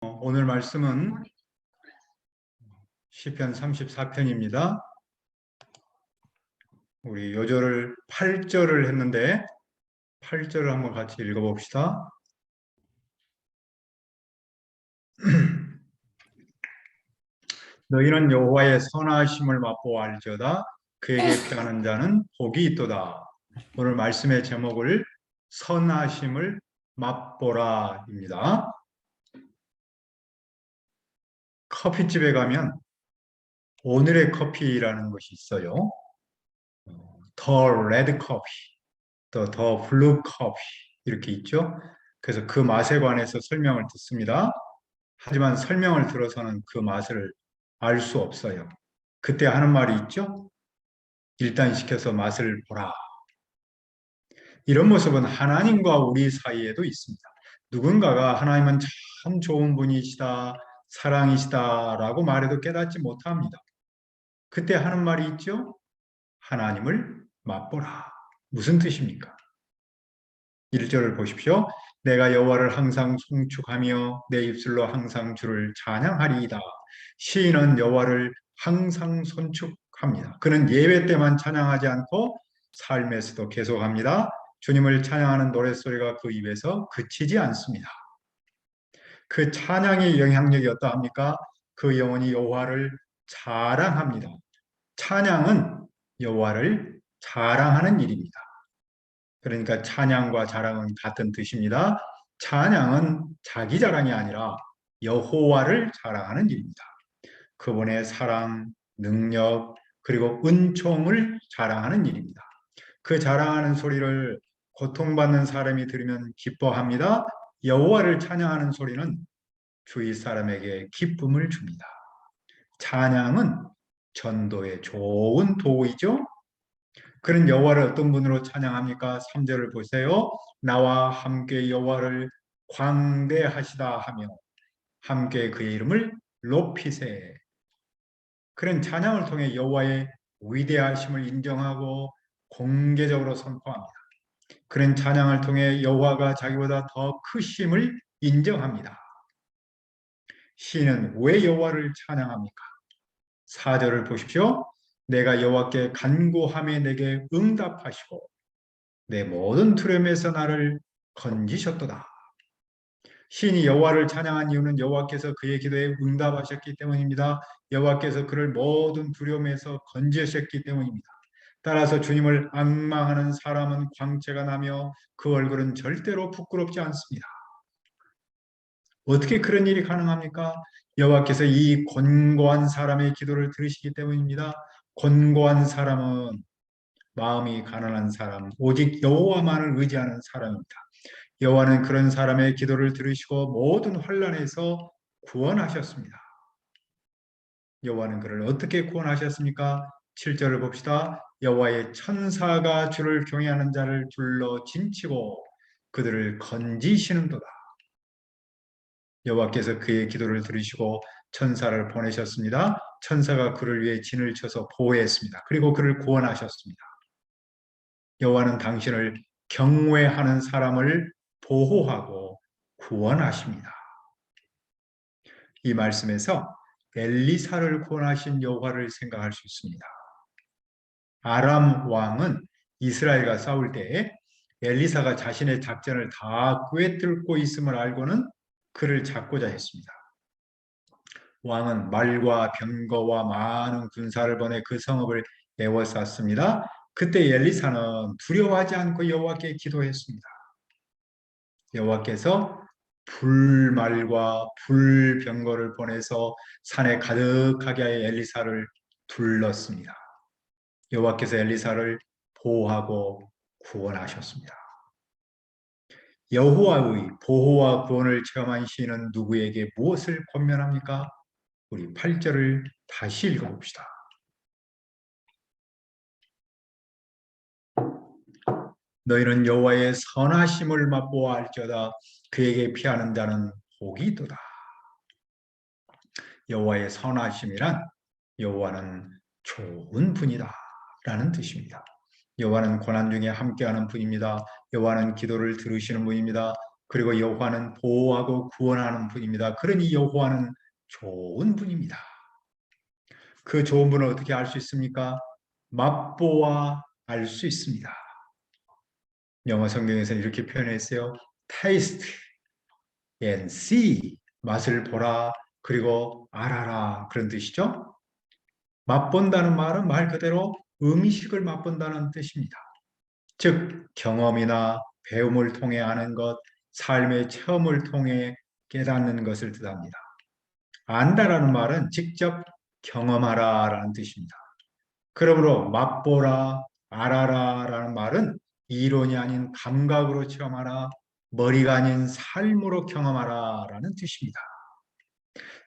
오늘 말씀은 시편 34편입니다. 우리 요절을 8절을 했는데 8절을 한번 같이 읽어봅시다. 너희는 여호와의 선하심을 맛보아 알지어다. 그에게 피하는 자는 복이 있도다. 오늘 말씀의 제목을 선하심을 맛보라입니다. 커피집에 가면 오늘의 커피라는 것이 있어요. 더 레드 커피, 더 블루 커피 이렇게 있죠. 그래서 그 맛에 관해서 설명을 듣습니다. 하지만 설명을 들어서는 그 맛을 알 수 없어요. 그때 하는 말이 있죠. 일단 시켜서 맛을 보라. 이런 모습은 하나님과 우리 사이에도 있습니다. 누군가가 하나님은 참 좋은 분이시다, 사랑이시다라고 말해도 깨닫지 못합니다. 그때 하는 말이 있죠. 하나님을 맛보라. 무슨 뜻입니까? 1절을 보십시오. 내가 여호와를 항상 송축하며 내 입술로 항상 주를 찬양하리이다. 시인은 여호와를 항상 송축합니다. 그는 예배 때만 찬양하지 않고 삶에서도 계속합니다. 주님을 찬양하는 노랫소리가 그 입에서 그치지 않습니다. 그 찬양의 영향력이 어떠합니까? 그 영혼이 여호와를 자랑합니다. 찬양은 여호와를 자랑하는 일입니다. 그러니까 찬양과 자랑은 같은 뜻입니다. 찬양은 자기 자랑이 아니라 여호와를 자랑하는 일입니다. 그분의 사랑, 능력, 그리고 은총을 자랑하는 일입니다. 그 자랑하는 소리를 고통받는 사람이 들으면 기뻐합니다. 여호와를 찬양하는 소리는 주위 사람에게 기쁨을 줍니다. 찬양은 전도의 좋은 도구이죠. 그런 여호와를 어떤 분으로 찬양합니까? 3절을 보세요. 나와 함께 여호와를 광대하시다 하며 함께 그의 이름을 높이세. 그런 찬양을 통해 여호와의 위대하심을 인정하고 공개적으로 선포합니다. 그런 찬양을 통해 여호와가 자기보다 더 크심을 인정합니다. 시인은 왜 여호와를 찬양합니까? 4절을 보십시오. 내가 여호와께 간구함에 내게 응답하시고 내 모든 두려움에서 나를 건지셨도다. 시인이 여호와를 찬양한 이유는 여호와께서 그의 기도에 응답하셨기 때문입니다. 여호와께서 그를 모든 두려움에서 건지셨기 때문입니다. 따라서 주님을 앙망하는 사람은 광채가 나며 그 얼굴은 절대로 부끄럽지 않습니다. 어떻게 그런 일이 가능합니까? 여호와께서 이 곤고한 사람의 기도를 들으시기 때문입니다. 곤고한 사람은 마음이 가난한 사람, 오직 여호와만을 의지하는 사람입니다. 여호와는 그런 사람의 기도를 들으시고 모든 환난에서 구원하셨습니다. 여호와는 그를 어떻게 구원하셨습니까? 7절을 봅시다. 여호와의 천사가 주를 경외하는 자를 둘러 진치고 그들을 건지시는도다. 여호와께서 그의 기도를 들으시고 천사를 보내셨습니다. 천사가 그를 위해 진을 쳐서 보호했습니다. 그리고 그를 구원하셨습니다. 여호와는 당신을 경외하는 사람을 보호하고 구원하십니다. 이 말씀에서 엘리사를 구원하신 여호와를 생각할 수 있습니다. 아람 왕은 이스라엘과 싸울 때에 엘리사가 자신의 작전을 다 꿰뚫고 있음을 알고는 그를 잡고자 했습니다. 왕은 말과 병거와 많은 군사를 보내 그 성읍을 에워쌌습니다. 그때 엘리사는 두려워하지 않고 여호와께 기도했습니다. 여호와께서 불말과 불병거를 보내서 산에 가득하게 하여 엘리사를 둘렀습니다. 여호와께서 엘리사를 보호하고 구원하셨습니다. 여호와의 보호와 구원을 체험한 시인은 누구에게 무엇을 권면합니까? 우리 8절을 다시 읽어봅시다. 너희는 여호와의 선하심을 맛보아 알지어다. 그에게 피하는 자는 복이 있도다. 여호와의 선하심이란 여호와는 좋은 분이다 라는 뜻입니다. 여호와는 고난 중에 함께하는 분입니다. 여호와는 기도를 들으시는 분입니다. 그리고 여호와는 보호하고 구원하는 분입니다. 그러니 여호와는 좋은 분입니다. 그 좋은 분을 어떻게 알 수 있습니까? 맛보아 알 수 있습니다. 영어 성경에서는 이렇게 표현했어요. Taste and see. 맛을 보라 그리고 알아라 그런 뜻이죠. 맛본다는 말은 말 그대로 음식을 맛본다는 뜻입니다. 즉 경험이나 배움을 통해 아는 것, 삶의 체험을 통해 깨닫는 것을 뜻합니다. 안다라는 말은 직접 경험하라라는 뜻입니다. 그러므로 맛보라, 알아라라는 말은 이론이 아닌 감각으로 체험하라, 머리가 아닌 삶으로 경험하라라는 뜻입니다.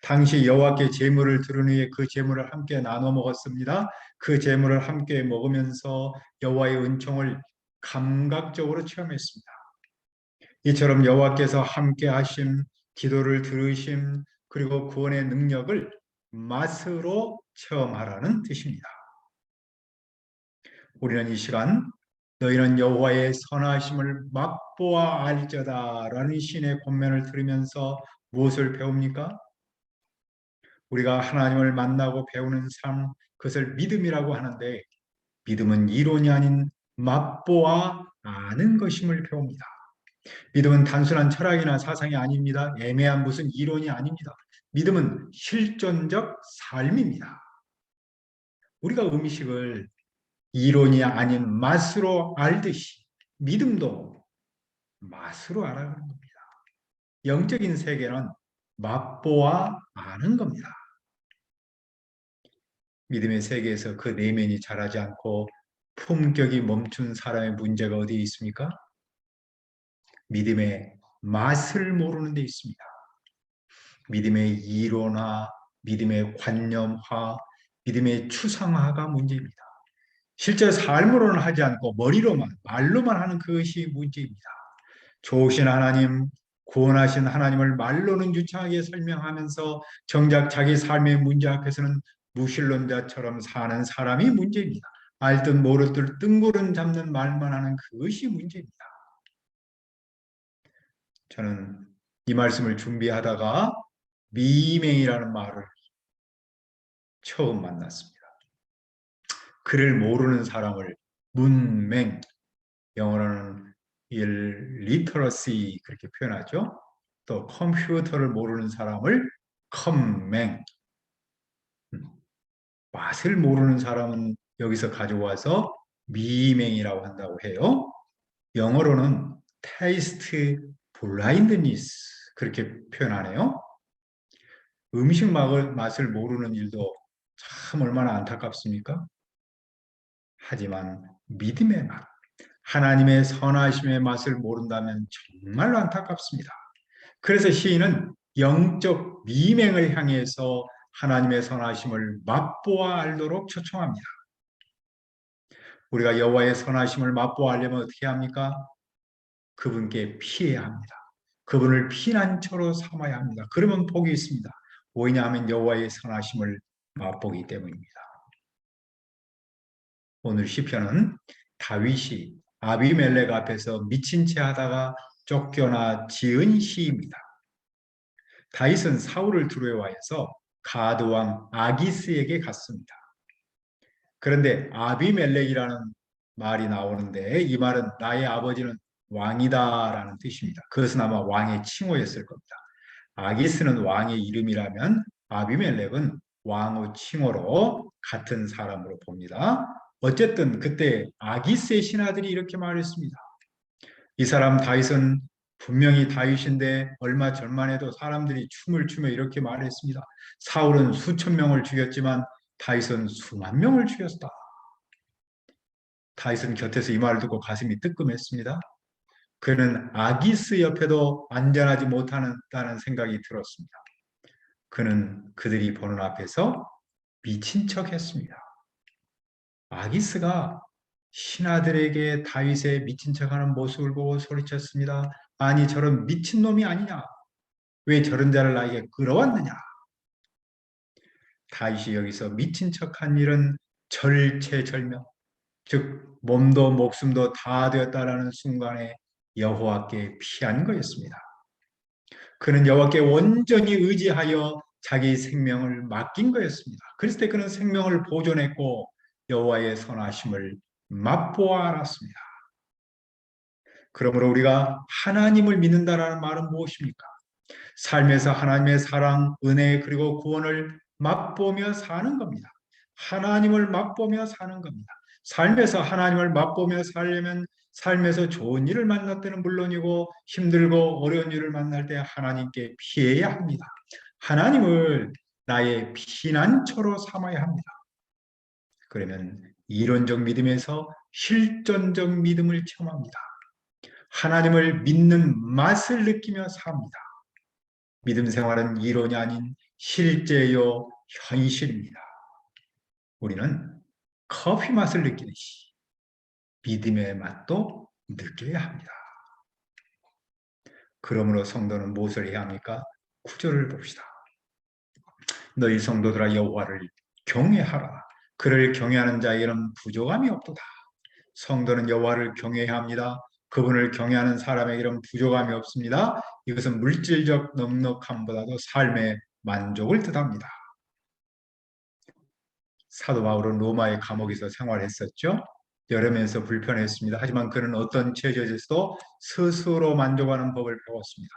당시 여호와께 제물을 드린 후에 그 제물을 함께 나눠 먹었습니다. 그 제물을 함께 먹으면서 여호와의 은총을 감각적으로 체험했습니다. 이처럼 여호와께서 함께 하심, 기도를 들으심, 그리고 구원의 능력을 맛으로 체험하라는 뜻입니다. 우리는 이 시간 너희는 여호와의 선하심을 맛보아 알저다라는 신의 권면을 들으면서 무엇을 배웁니까? 우리가 하나님을 만나고 배우는 삶, 그것을 믿음이라고 하는데 믿음은 이론이 아닌 맛보아 아는 것임을 배웁니다. 믿음은 단순한 철학이나 사상이 아닙니다. 애매한 무슨 이론이 아닙니다. 믿음은 실존적 삶입니다. 우리가 음식을 이론이 아닌 맛으로 알듯이 믿음도 맛으로 알아가는 겁니다. 영적인 세계는 맛보아 아는 겁니다. 믿음의 세계에서 그 내면이 자라지 않고 품격이 멈춘 사람의 문제가 어디에 있습니까? 믿음의 맛을 모르는 데 있습니다. 믿음의 이론화, 믿음의 관념화, 믿음의 추상화가 문제입니다. 실제 삶으로는 하지 않고 머리로만, 말로만 하는 그것이 문제입니다. 좋으신 하나님, 구원하신 하나님을 말로는 유창하게 설명하면서 정작 자기 삶의 문제 앞에서는 무신론자처럼 사는 사람이 문제입니다. 알듯 모르듯 뜬구름 잡는 말만 하는 그것이 문제입니다. 저는 이 말씀을 준비하다가 미맹이라는 말을 처음 만났습니다. 글을 모르는 사람을 문맹, 영어로는 리터러시 그렇게 표현하죠. 또 컴퓨터를 모르는 사람을 컴맹, 맛을 모르는 사람은 여기서 가져와서 미맹이라고 한다고 해요. 영어로는 taste blindness 그렇게 표현하네요. 음식 맛을 모르는 일도 참 얼마나 안타깝습니까? 하지만 믿음의 맛, 하나님의 선하심의 맛을 모른다면 정말로 안타깝습니다. 그래서 시인은 영적 미맹을 향해서 하나님의 선하심을 맛보아 알도록 초청합니다. 우리가 여호와의 선하심을 맛보아 알려면 어떻게 합니까? 그분께 피해야 합니다. 그분을 피난처로 삼아야 합니다. 그러면 복이 있습니다. 왜냐하면 여호와의 선하심을 맛보기 때문입니다. 오늘 시편은 다윗이 아비멜렉 앞에서 미친 채 하다가 쫓겨나 지은 시입니다. 다윗은 사울을 두려워해서 가드 왕 아기스에게 갔습니다. 그런데 아비멜렉이라는 말이 나오는데 이 말은 나의 아버지는 왕이다라는 뜻입니다. 그것은 아마 왕의 칭호였을 겁니다. 아기스는 왕의 이름이라면 아비멜렉은 왕의 칭호로 같은 사람으로 봅니다. 어쨌든 그때 아기스의 신하들이 이렇게 말했습니다. 이 사람 다윗은 분명히 다윗인데 얼마 전만 해도 사람들이 춤을 추며 이렇게 말했습니다. 사울은 수천 명을 죽였지만 다윗은 수만 명을 죽였다. 다윗은 곁에서 이 말을 듣고 가슴이 뜨끔했습니다. 그는 아기스 옆에도 안전하지 못한다는 생각이 들었습니다. 그는 그들이 보는 앞에서 미친 척했습니다. 아기스가 신하들에게 다윗의 미친 척하는 모습을 보고 소리쳤습니다. 아니 저런 미친놈이 아니냐? 왜 저런 자를 나에게 끌어왔느냐? 다윗이 여기서 미친 척한 일은 절체절명, 즉 몸도 목숨도 다 되었다라는 순간에 여호와께 피한 거였습니다. 그는 여호와께 온전히 의지하여 자기 생명을 맡긴 거였습니다. 그랬을 때 그는 생명을 보존했고 여호와의 선하심을 맛보아 알았습니다. 그러므로 우리가 하나님을 믿는다라는 말은 무엇입니까? 삶에서 하나님의 사랑, 은혜 그리고 구원을 맛보며 사는 겁니다. 하나님을 맛보며 사는 겁니다. 삶에서 하나님을 맛보며 살려면 삶에서 좋은 일을 만날 때는 물론이고 힘들고 어려운 일을 만날 때 하나님께 피해야 합니다. 하나님을 나의 피난처로 삼아야 합니다. 그러면 이론적 믿음에서 실존적 믿음을 체험합니다. 하나님을 믿는 맛을 느끼며 삽니다. 믿음 생활은 이론이 아닌 실제요 현실입니다. 우리는 커피 맛을 느끼듯이 믿음의 맛도 느껴야 합니다. 그러므로 성도는 무엇을 해야 합니까? 9절을 봅시다. 너희 성도들아 여호와를 경외하라. 그를 경외하는 자에게는 부족함이 없도다. 성도는 여호와를 경외해야 합니다. 그분을 경외하는 사람에게는 부족함이 없습니다. 이것은 물질적 넉넉함보다도 삶의 만족을 뜻합니다. 사도 바울은 로마의 감옥에서 생활했었죠. 여름에서 불편했습니다. 하지만 그는 어떤 처지에서도 스스로 만족하는 법을 배웠습니다.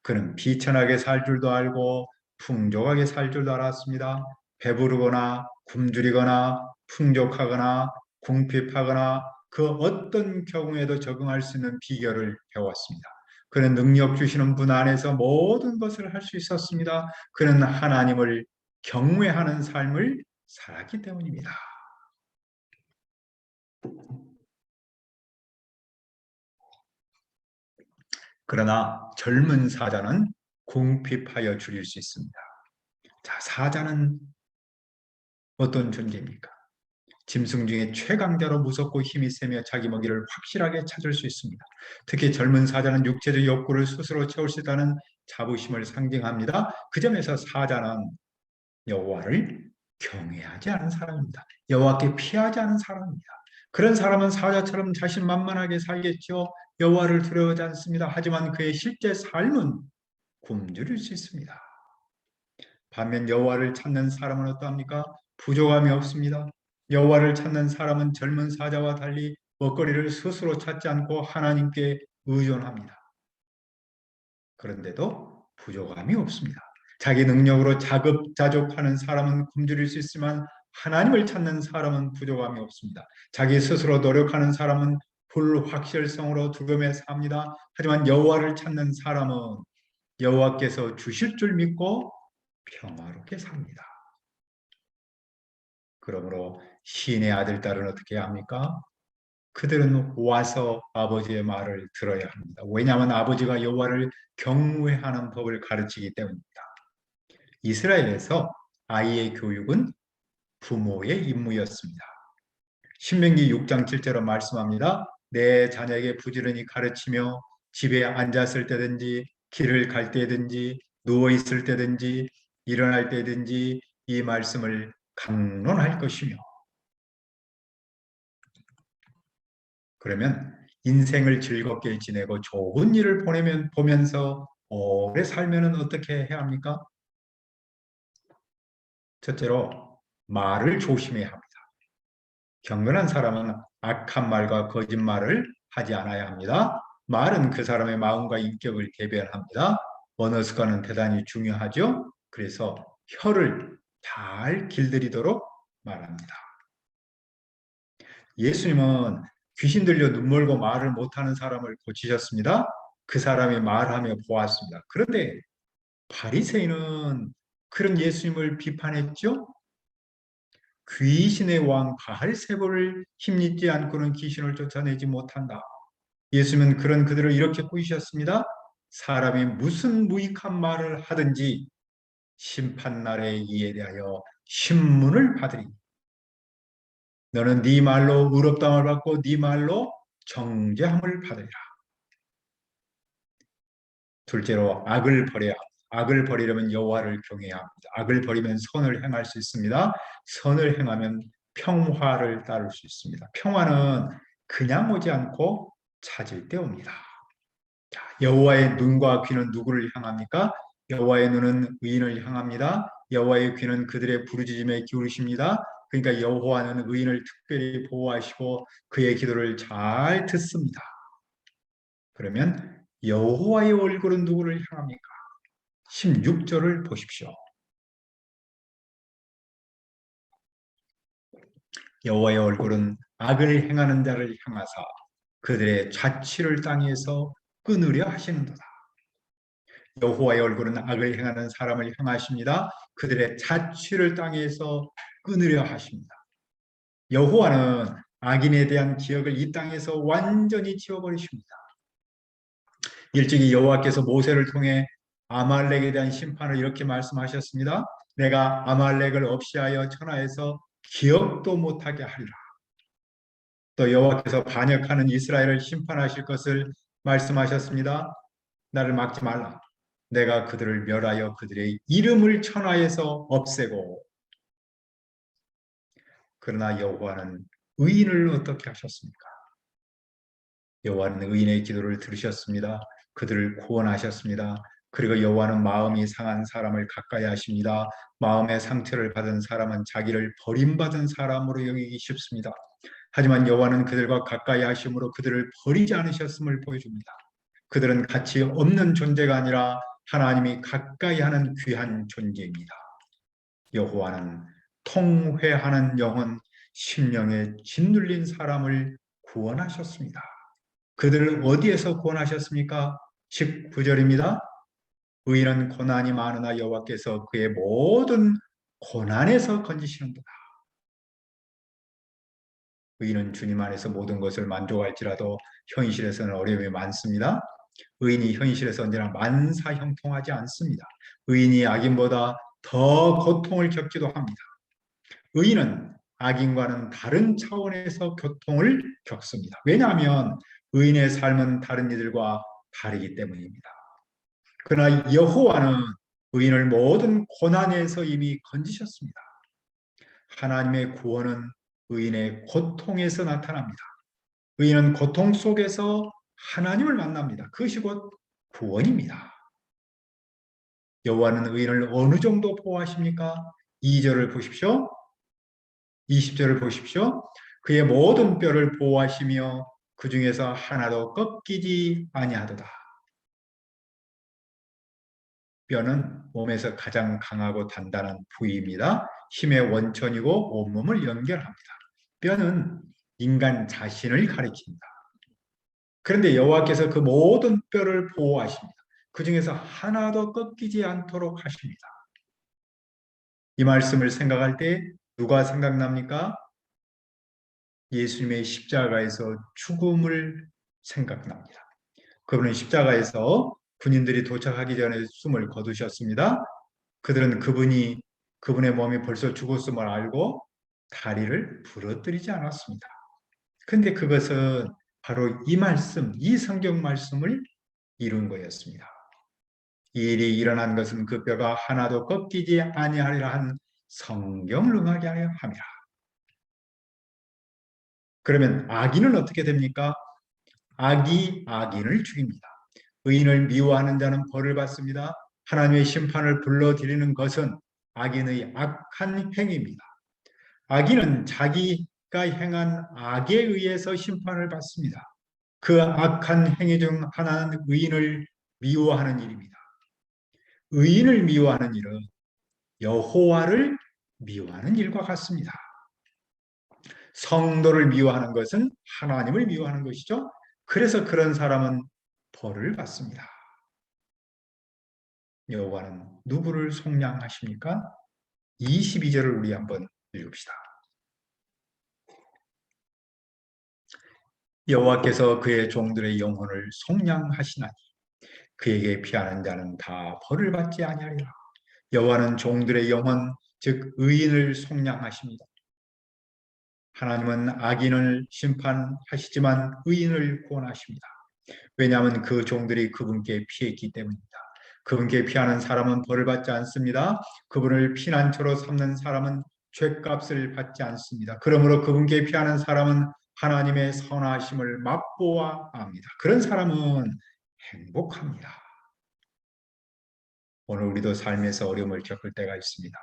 그는 비천하게 살 줄도 알고 풍족하게 살 줄도 알았습니다. 배부르거나 굶주리거나 풍족하거나 궁핍하거나 그 어떤 경우에도 적응할 수 있는 비결을 배웠습니다. 그는 능력 주시는 분 안에서 모든 것을 할 수 있었습니다. 그는 하나님을 경외하는 삶을 살았기 때문입니다. 그러나 젊은 사자는 궁핍하여 줄일 수 있습니다. 자, 사자는 어떤 존재입니까? 짐승 중에 최강자로 무섭고 힘이 세며 자기 먹이를 확실하게 찾을 수 있습니다. 특히 젊은 사자는 육체적 욕구를 스스로 채울 수 있다는 자부심을 상징합니다. 그 점에서 사자는 여호와를 경외하지 않은 사람입니다. 여호와께 피하지 않은 사람입니다. 그런 사람은 사자처럼 자신만만하게 살겠죠. 여호와를 두려워하지 않습니다. 하지만 그의 실제 삶은 굶주릴 수 있습니다. 반면 여호와를 찾는 사람은 어떠합니까? 부족함이 없습니다. 여호와를 찾는 사람은 젊은 사자와 달리 먹거리를 스스로 찾지 않고 하나님께 의존합니다. 그런데도 부족함이 없습니다. 자기 능력으로 자급자족하는 사람은 굶주릴 수 있지만 하나님을 찾는 사람은 부족함이 없습니다. 자기 스스로 노력하는 사람은 불확실성으로 두려움에 삽니다. 하지만 여호와를 찾는 사람은 여호와께서 주실 줄 믿고 평화롭게 삽니다. 그러므로 시인의 아들, 딸은 어떻게 합니까? 그들은 와서 아버지의 말을 들어야 합니다. 왜냐하면 아버지가 여호와를 경외하는 법을 가르치기 때문입니다. 이스라엘에서 아이의 교육은 부모의 임무였습니다. 신명기 6장 7절로 말씀합니다. 내 자녀에게 부지런히 가르치며 집에 앉았을 때든지 길을 갈 때든지 누워 있을 때든지 일어날 때든지 이 말씀을 강론할 것이며 그러면 인생을 즐겁게 지내고 좋은 일을 보면서 오래 살면 어떻게 해야 합니까? 첫째로 말을 조심해야 합니다. 경건한 사람은 악한 말과 거짓말을 하지 않아야 합니다. 말은 그 사람의 마음과 인격을 대변합니다. 언어 습관은 대단히 중요하죠. 그래서 혀를 잘 길들이도록 말합니다. 예수님은 귀신 들려 눈 멀고 말을 못하는 사람을 고치셨습니다. 그 사람이 말하며 보았습니다. 그런데 바리새인은 그런 예수님을 비판했죠. 귀신의 왕 바알세불을 힘입지 않고는 귀신을 쫓아내지 못한다. 예수님은 그런 그들을 이렇게 꾸짖으셨습니다. 사람이 무슨 무익한 말을 하든지 심판날에 이에 대하여 신문을 받으리. 너는 네 말로 의롭다함을 받고 네 말로 정죄함을 받으리라. 둘째로 악을 버려야 합니다. 악을 버리려면 여호와를 경외해야 합니다. 악을 버리면 선을 행할 수 있습니다. 선을 행하면 평화를 따를 수 있습니다. 평화는 그냥 오지 않고 찾을 때 옵니다. 여호와의 눈과 귀는 누구를 향합니까? 여호와의 눈은 의인을 향합니다. 여호와의 귀는 그들의 부르짖음에 기울이십니다. 그러니까 여호와는 의인을 특별히 보호하시고 그의 기도를 잘 듣습니다. 그러면 여호와의 얼굴은 누구를 향합니까? 16절을 보십시오. 여호와의 얼굴은 악을 행하는 자를 향하사 그들의 자취를 땅에서 끊으려 하시는도다. 여호와의 얼굴은 악을 행하는 사람을 향하십니다. 그들의 자취를 땅에서 끊으려 하십니다. 여호와는 악인에 대한 기억을 이 땅에서 완전히 지워버리십니다. 일찍이 여호와께서 모세를 통해 아말렉에 대한 심판을 이렇게 말씀하셨습니다. 내가 아말렉을 없이하여 천하에서 기억도 못하게 하리라. 또 여호와께서 반역하는 이스라엘을 심판하실 것을 말씀하셨습니다. 나를 막지 말라. 내가 그들을 멸하여 그들의 이름을 천하에서 없애고. 그러나 여호와는 의인을 어떻게 하셨습니까? 여호와는 의인의 기도를 들으셨습니다. 그들을 구원하셨습니다. 그리고 여호와는 마음이 상한 사람을 가까이 하십니다. 마음의 상처를 받은 사람은 자기를 버림받은 사람으로 여기기 쉽습니다. 하지만 여호와는 그들과 가까이 하심으로 그들을 버리지 않으셨음을 보여줍니다. 그들은 가치 없는 존재가 아니라 하나님이 가까이 하는 귀한 존재입니다. 여호와는 통회하는 영혼, 심령에 짓눌린 사람을 구원하셨습니다. 그들을 어디에서 구원하셨습니까? 19절입니다. 의인은 고난이 많으나 여호와께서 그의 모든 고난에서 건지시는도다. 의인은 주님 안에서 모든 것을 만족할지라도 현실에서는 어려움이 많습니다. 의인이 현실에서 언제나 만사형통하지 않습니다. 의인이 악인보다 더 고통을 겪기도 합니다. 의인은 악인과는 다른 차원에서 고통을 겪습니다. 왜냐하면 의인의 삶은 다른 이들과 다르기 때문입니다. 그러나 여호와는 의인을 모든 고난에서 이미 건지셨습니다. 하나님의 구원은 의인의 고통에서 나타납니다. 의인은 고통 속에서 하나님을 만납니다. 그것이 곧 구원입니다. 여호와는 의인을 어느 정도 보호하십니까? 2절을 보십시오. 20절을 보십시오. 그의 모든 뼈를 보호하시며 그 중에서 하나도 꺾이지 아니하도다. 뼈는 몸에서 가장 강하고 단단한 부위입니다. 힘의 원천이고 온몸을 연결합니다. 뼈는 인간 자신을 가리킵니다. 그런데 여호와께서 그 모든 뼈를 보호하십니다. 그 중에서 하나도 꺾이지 않도록 하십니다. 이 말씀을 생각할 때 누가 생각납니까? 예수님의 십자가에서 죽음을 생각납니다. 그분은 십자가에서 군인들이 도착하기 전에 숨을 거두셨습니다. 그들은 그분의 몸이 벌써 죽었음을 알고 다리를 부러뜨리지 않았습니다. 근데 그것은 바로 이 말씀, 이 성경 말씀을 이룬 거였습니다. 이 일이 일어난 것은 그 뼈가 하나도 꺾이지 아니하리라 한 성경을 응하게 하려 함이라. 그러면 악인은 어떻게 됩니까? 악이 악인을 죽입니다. 의인을 미워하는 자는 벌을 받습니다. 하나님의 심판을 불러들이는 것은 악인의 악한 행위입니다. 악인은 자기가 행한 악에 의해서 심판을 받습니다. 그 악한 행위 중 하나는 의인을 미워하는 일입니다. 의인을 미워하는 일은 여호와를 미워하는 일과 같습니다. 성도를 미워하는 것은 하나님을 미워하는 것이죠. 그래서 그런 사람은 벌을 받습니다. 여호와는 누구를 속량하십니까? 22절을 우리 한번 읽읍시다. 여호와께서 그의 종들의 영혼을 속량하시나니 그에게 피하는 자는 다 벌을 받지 아니하리라. 여호와는 종들의 영혼 즉 의인을 속량하십니다. 하나님은 악인을 심판하시지만 의인을 구원하십니다. 왜냐하면 그 종들이 그분께 피했기 때문입니다. 그분께 피하는 사람은 벌을 받지 않습니다. 그분을 피난처로 삼는 사람은 죗값을 받지 않습니다. 그러므로 그분께 피하는 사람은 하나님의 선하심을 맛보아 압니다. 그런 사람은 행복합니다. 오늘 우리도 삶에서 어려움을 겪을 때가 있습니다.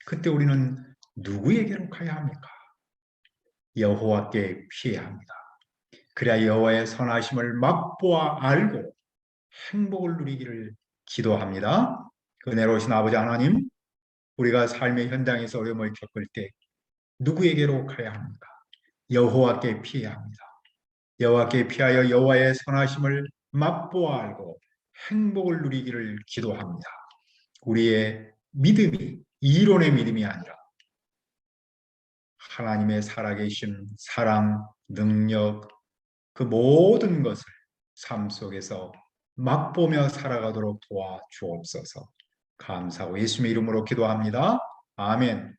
그때 우리는 누구에게로 가야 합니까? 여호와께 피해야 합니다. 그래야 여호와의 선하심을 맛보아 알고 행복을 누리기를 기도합니다. 은혜로우신 아버지 하나님, 우리가 삶의 현장에서 어려움을 겪을 때 누구에게로 가야 합니까? 여호와께 피해야 합니다. 여호와께 피하여 여호와의 선하심을 맛보아 알고 행복을 누리기를 기도합니다. 우리의 믿음이 이론의 믿음이 아니라 하나님의 살아계신 사랑, 능력, 그 모든 것을 삶 속에서 맛보며 살아가도록 도와주옵소서. 감사하고 예수님의 이름으로 기도합니다. 아멘.